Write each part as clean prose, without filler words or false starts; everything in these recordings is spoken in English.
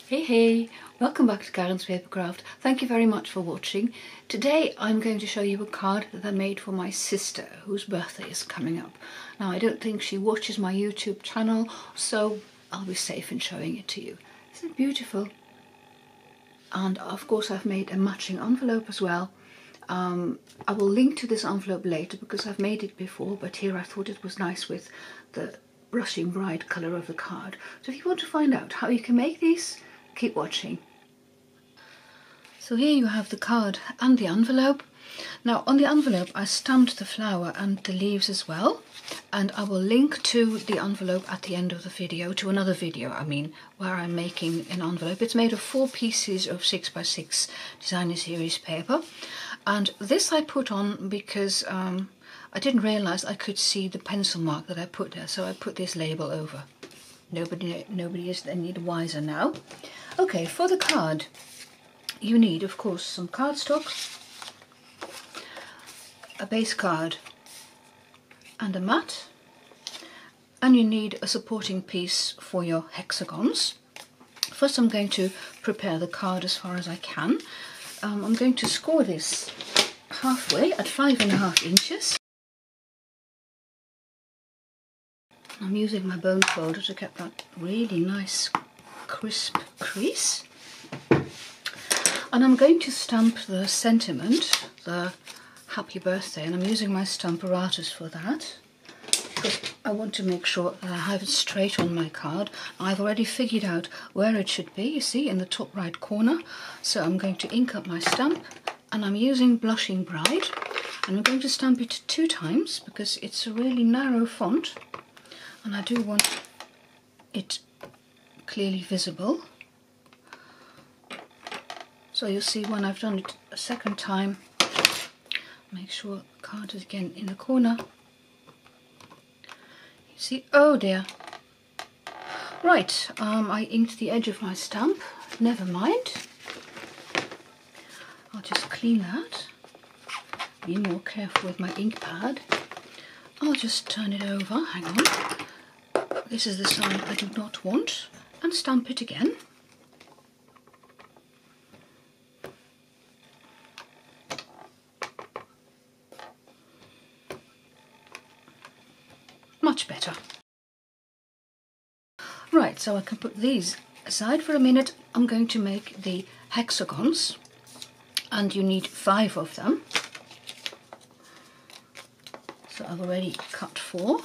Hey, welcome back to Karen's Papercraft. Thank you very much for watching. Today I'm going to show you a card that I made for my sister whose birthday is coming up. Now I don't think she watches my YouTube channel, so I'll be safe in showing it to you. Isn't it beautiful? And of course I've made a matching envelope as well. I will link to this envelope later because I've made it before, but here I thought it was nice with the blushing bride colour of the card. So if you want to find out how you can make these, keep watching. So here you have the card and the envelope. Now on the envelope I stamped the flower and the leaves as well, and I will link to the envelope at the end of the video, to another video where I'm making an envelope. It's made of 4 pieces of 6x6 designer series paper, and this I put on because I didn't realise I could see the pencil mark that I put there, so I put this label over. Nobody is any the wiser now. Okay, for the card you need of course some cardstock, a base card and a mat, and you need a supporting piece for your hexagons. First I'm going to prepare the card as far as I can. I'm going to score this halfway at 5.5 inches. I'm using my bone folder to get that really nice crisp crease. And I'm going to stamp the sentiment, the happy birthday, and I'm using my Stamparatus for that because I want to make sure that I have it straight on my card. I've already figured out where it should be, you see, in the top right corner. So I'm going to ink up my stamp, and I'm using Blushing Bride, and I'm going to stamp it 2 times because it's a really narrow font and I do want it clearly visible. So you'll see when I've done it a second time, make sure the card is again in the corner. You see, oh dear. Right, I inked the edge of my stamp, never mind. I'll just clean that, be more careful with my ink pad. I'll just turn it over, hang on. This is the side I do not want, and stamp it again. Much better. Right, so I can put these aside for a minute. I'm going to make the hexagons, and you need 5 of them. So I've already cut 4.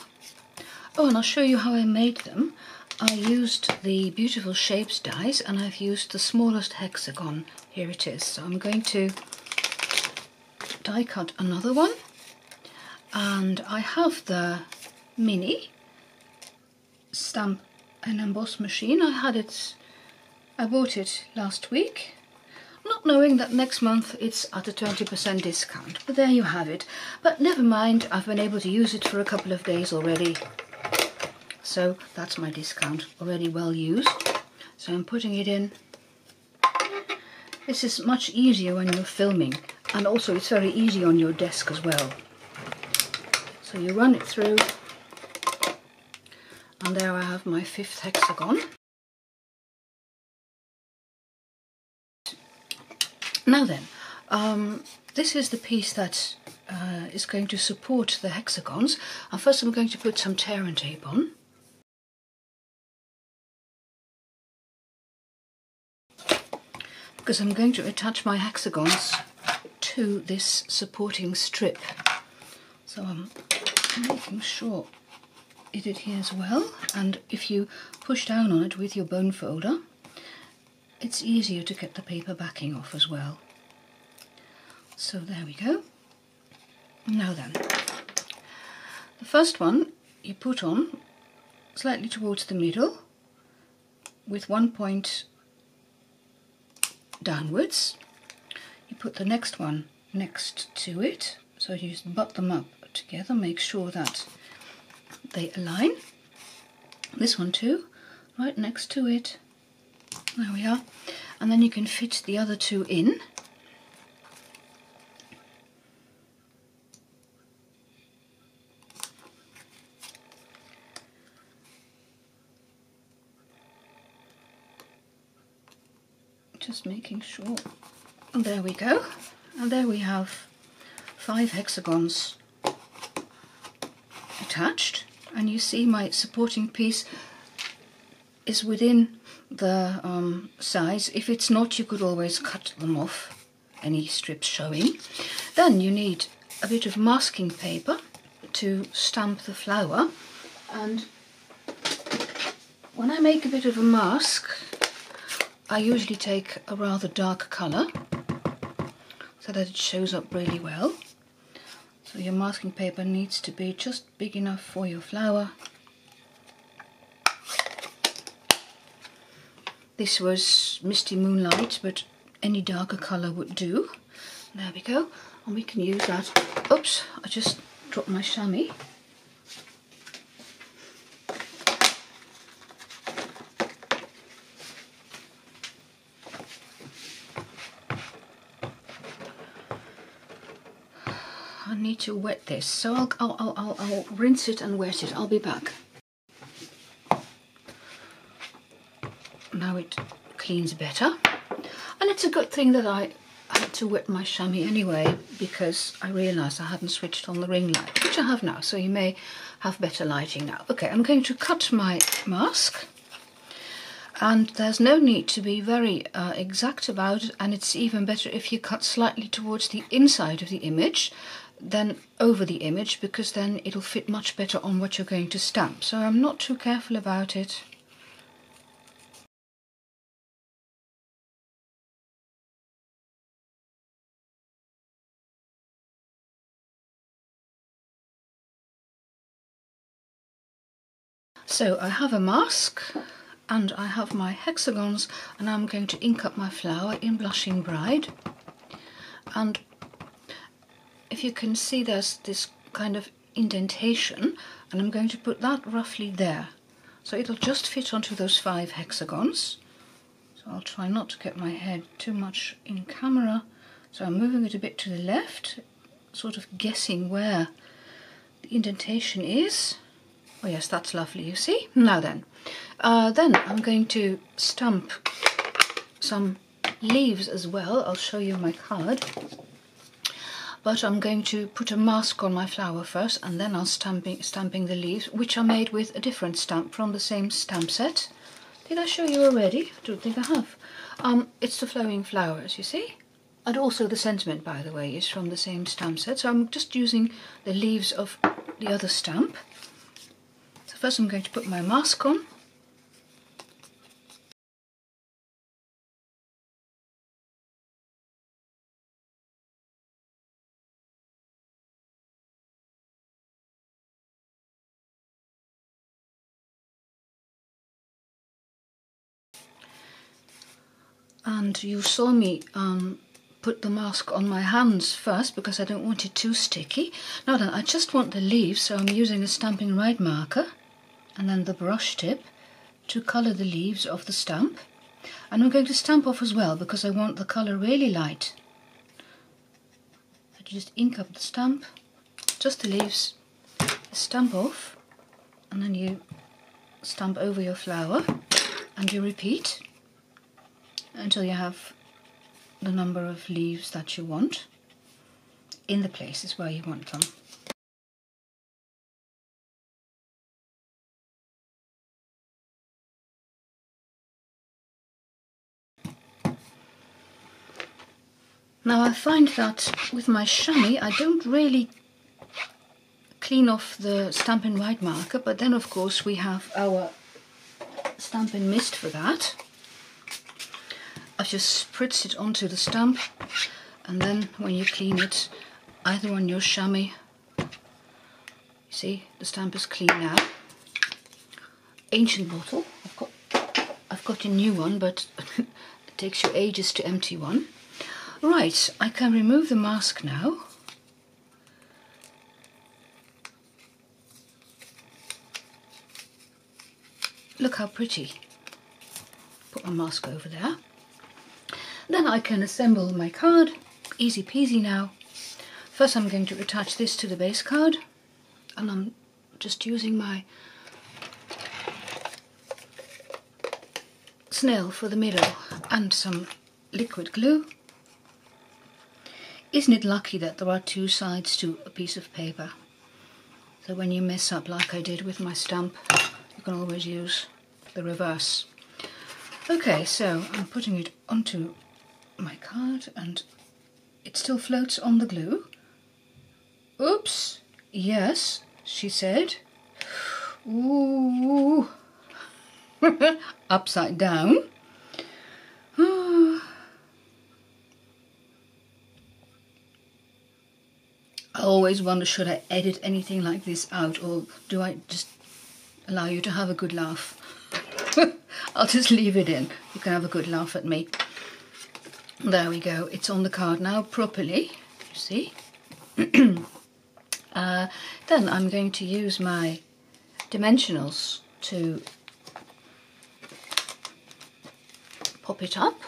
Oh, and I'll show you how I made them. I used the Beautiful Shapes dies, and I've used the smallest hexagon. Here it is. So I'm going to die cut another one, and I have the mini stamp and emboss machine. I bought it last week, not knowing that next month it's at a 20% discount, but there you have it. But never mind, I've been able to use it for a couple of days already, so that's my discount, already well used. So I'm putting it in. This is much easier when you're filming, and also it's very easy on your desk as well. So you run it through, and there I have my 5th hexagon. Now then, this is the piece that is going to support the hexagons. And first I'm going to put some tear and tape on. Because I'm going to attach my hexagons to this supporting strip. So I'm making sure it adheres well, and if you push down on it with your bone folder, it's easier to get the paper backing off as well. So there we go. Now then, the first one you put on slightly towards the middle with 1 point downwards. You put the next one next to it, so you just butt them up together, make sure that they align. This one too, right next to it. There we are. And then you can fit the other 2 in. just making sure. And there we go. And there we have 5 hexagons attached. And you see my supporting piece is within the size. If it's not, you could always cut them off, any strips showing. Then you need a bit of masking paper to stamp the flower. And when I make a bit of a mask, I usually take a rather dark colour so that it shows up really well. So your masking paper needs to be just big enough for your flower. This was Misty Moonlight, but any darker colour would do. There we go, and we can use that. Oops, I just dropped my chamois. I need to wet this, so I'll rinse it and wet it. I'll be back. Now it cleans better, and it's a good thing that I had to wet my chamois anyway, because I realised I hadn't switched on the ring light, which I have now, so you may have better lighting now. Okay, I'm going to cut my mask, and there's no need to be very exact about it, and it's even better if you cut slightly towards the inside of the image than over the image, because then it'll fit much better on what you're going to stamp. So I'm not too careful about it. So I have a mask and I have my hexagons, and I'm going to ink up my flower in Blushing Bride. And if you can see, there's this kind of indentation, and I'm going to put that roughly there. So it'll just fit onto those 5 hexagons. So I'll try not to get my head too much in camera. So I'm moving it a bit to the left, sort of guessing where the indentation is. Oh yes, that's lovely, you see? Now then I'm going to stamp some leaves as well. I'll show you my card. But I'm going to put a mask on my flower first, and then I'll stamping the leaves, which are made with a different stamp from the same stamp set. Did I show you already? I don't think I have. It's the Flowing Flowers, you see? And also the sentiment, by the way, is from the same stamp set. So I'm just using the leaves of the other stamp. So first I'm going to put my mask on. And you saw me put the mask on my hands first because I don't want it too sticky. Now then, I just want the leaves, so I'm using a Stampin' Rite marker and then the brush tip to colour the leaves of the stamp. And I'm going to stamp off as well because I want the colour really light. So you just ink up the stamp, just the leaves, stamp off, and then you stamp over your flower, and you repeat until you have the number of leaves that you want in the places where you want them. Now I find that with my chamois I don't really clean off the Stampin' Rite marker, but then of course we have our Stampin' Mist for that. I've just spritzed it onto the stamp, and then when you clean it, either on your chamois, you see the stamp is clean now. Ancient bottle, I've got a new one, but it takes you ages to empty one. Right, I can remove the mask now. Look how pretty. Put my mask over there. Then I can assemble my card, easy peasy now. First I'm going to attach this to the base card, and I'm just using my snail for the middle and some liquid glue. Isn't it lucky that there are two sides to a piece of paper? So when you mess up like I did with my stamp, you can always use the reverse. Okay, so I'm putting it onto my card and it still floats on the glue. Oops, yes, she said. Ooh, upside down. I always wonder, should I edit anything like this out, or do I just allow you to have a good laugh? I'll just leave it in. You can have a good laugh at me. There we go. It's on the card now properly, you see. Then I'm going to use my dimensionals to pop it up.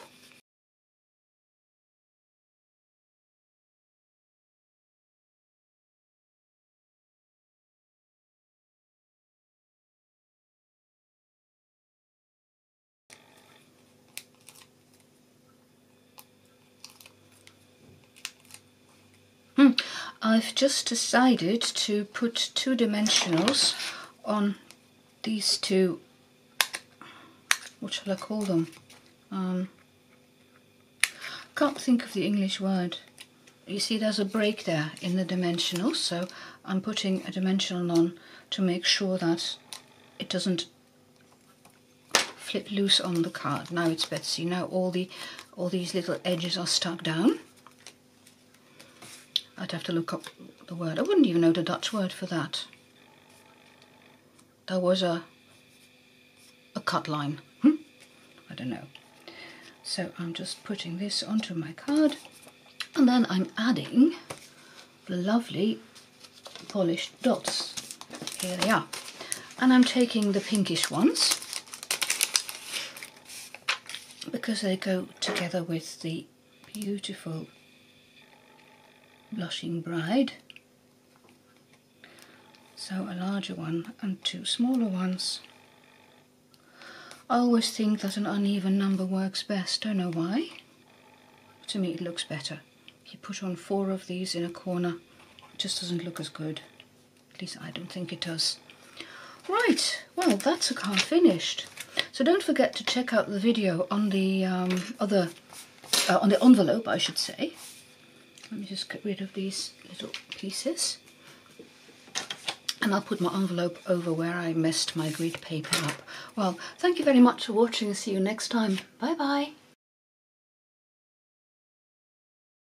I've just decided to put two dimensionals on these two, what shall I call them? Can't think of the English word. You see there's a break there in the dimensionals, so I'm putting a dimensional on to make sure that it doesn't flip loose on the card. Now it's better. See, now all these little edges are stuck down. I'd have to look up the word. I wouldn't even know the Dutch word for that. There was a cut line. I don't know. So I'm just putting this onto my card, and then I'm adding the lovely polished dots. Here they are. And I'm taking the pinkish ones because they go together with the beautiful Blushing Bride. So a larger one and two smaller ones. I always think that an uneven number works best, don't know why. To me it looks better. If you put on 4 of these in a corner, it just doesn't look as good. At least I don't think it does. Right, well that's a card finished. So don't forget to check out the video on the on the envelope, I should say. Let me just get rid of these little pieces. And I'll put my envelope over where I messed my grid paper up. Well, thank you very much for watching and see you next time. Bye bye.